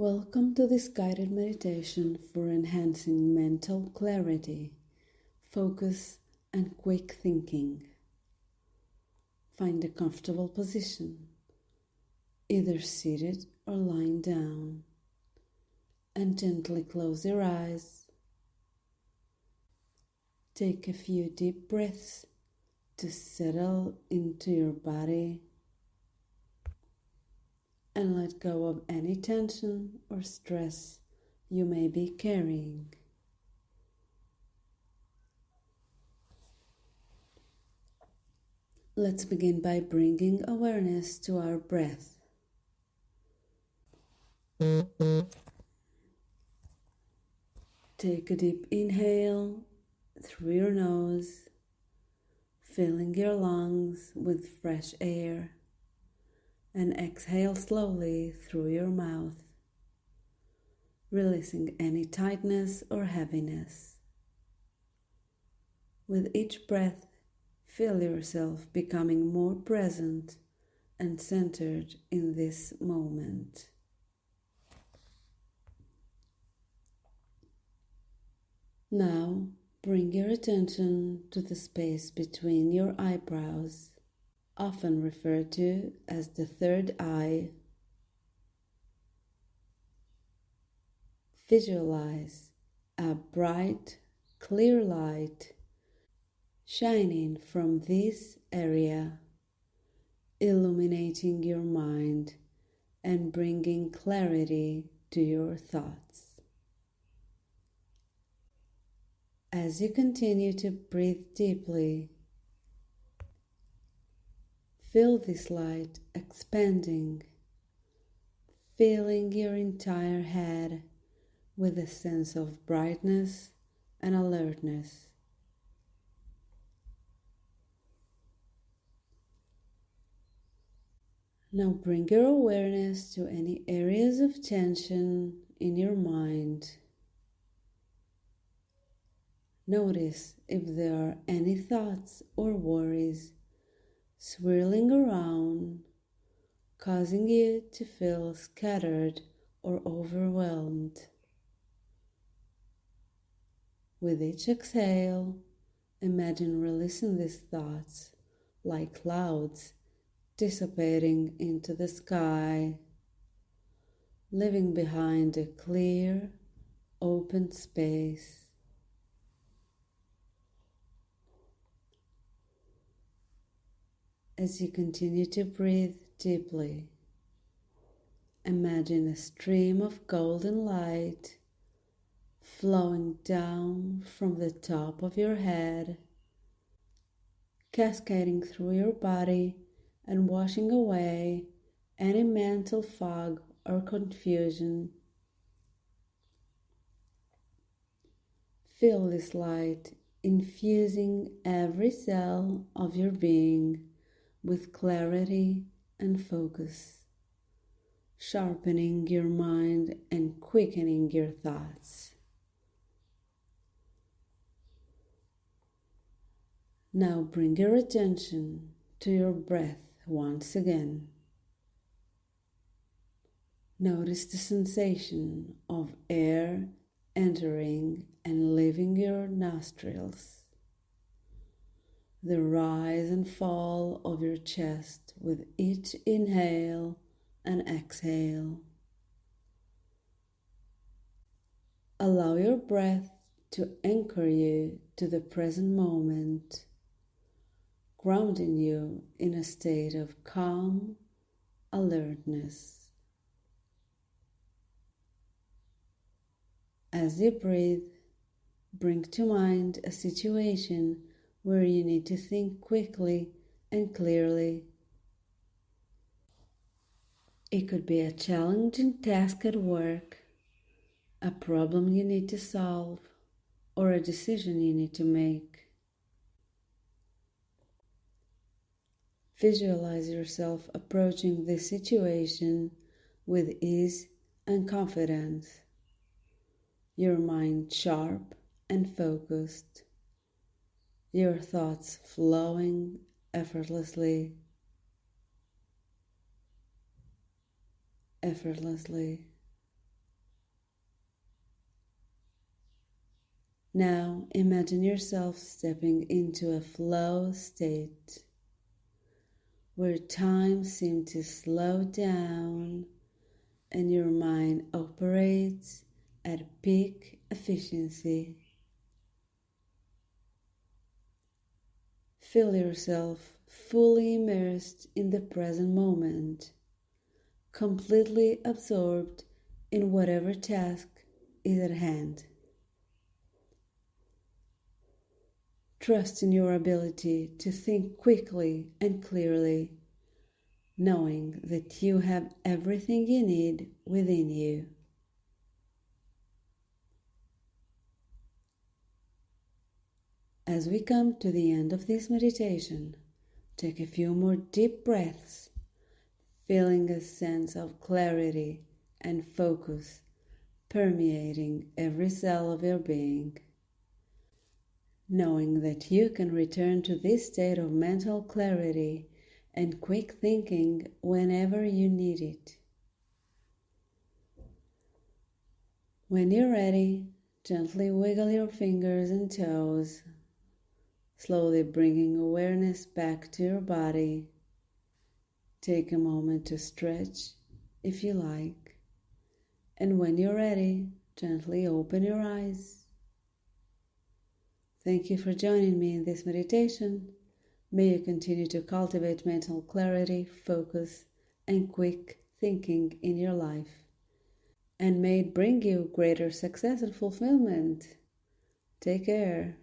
Welcome to this guided meditation for enhancing mental clarity, focus, and quick thinking. Find a comfortable position, either seated or lying down, and gently close your eyes. Take a few deep breaths to settle into your body and let go of any tension or stress you may be carrying. Let's begin by bringing awareness to our breath. Take a deep inhale through your nose, filling your lungs with fresh air, and exhale slowly through your mouth, releasing any tightness or heaviness. With each breath, feel yourself becoming more present and centered in this moment. Now, bring your attention to the space between your eyebrows, often referred to as the third eye. Visualize a bright, clear light shining from this area, illuminating your mind and bringing clarity to your thoughts. As you continue to breathe deeply, feel this light expanding, filling your entire head with a sense of brightness and alertness. Now bring your awareness to any areas of tension in your mind. Notice if there are any thoughts or worries swirling around, causing you to feel scattered or overwhelmed. With each exhale, imagine releasing these thoughts like clouds dissipating into the sky, leaving behind a clear, open space. As you continue to breathe deeply, imagine a stream of golden light flowing down from the top of your head, cascading through your body and washing away any mental fog or confusion. Feel this light infusing every cell of your being with clarity and focus, sharpening your mind and quickening your thoughts. Now bring your attention to your breath once again. Notice the sensation of air entering and leaving your nostrils, the rise and fall of your chest with each inhale and exhale. Allow your breath to anchor you to the present moment, grounding you in a state of calm alertness. As you breathe, bring to mind a situation where you need to think quickly and clearly. It could be a challenging task at work, a problem you need to solve, or a decision you need to make. Visualize yourself approaching this situation with ease and confidence, your mind sharp and focused, your thoughts flowing effortlessly. Now imagine yourself stepping into a flow state where time seems to slow down and your mind operates at peak efficiency. Feel yourself fully immersed in the present moment, completely absorbed in whatever task is at hand. Trust in your ability to think quickly and clearly, knowing that you have everything you need within you. As we come to the end of this meditation, take a few more deep breaths, feeling a sense of clarity and focus permeating every cell of your being. Knowing that you can return to this state of mental clarity and quick thinking whenever you need it. When you're ready, gently wiggle your fingers and toes, slowly bringing awareness back to your body. Take a moment to stretch if you like, and when you're ready, gently open your eyes. Thank you for joining me in this meditation. May you continue to cultivate mental clarity, focus, and quick thinking in your life. And may it bring you greater success and fulfillment. Take care.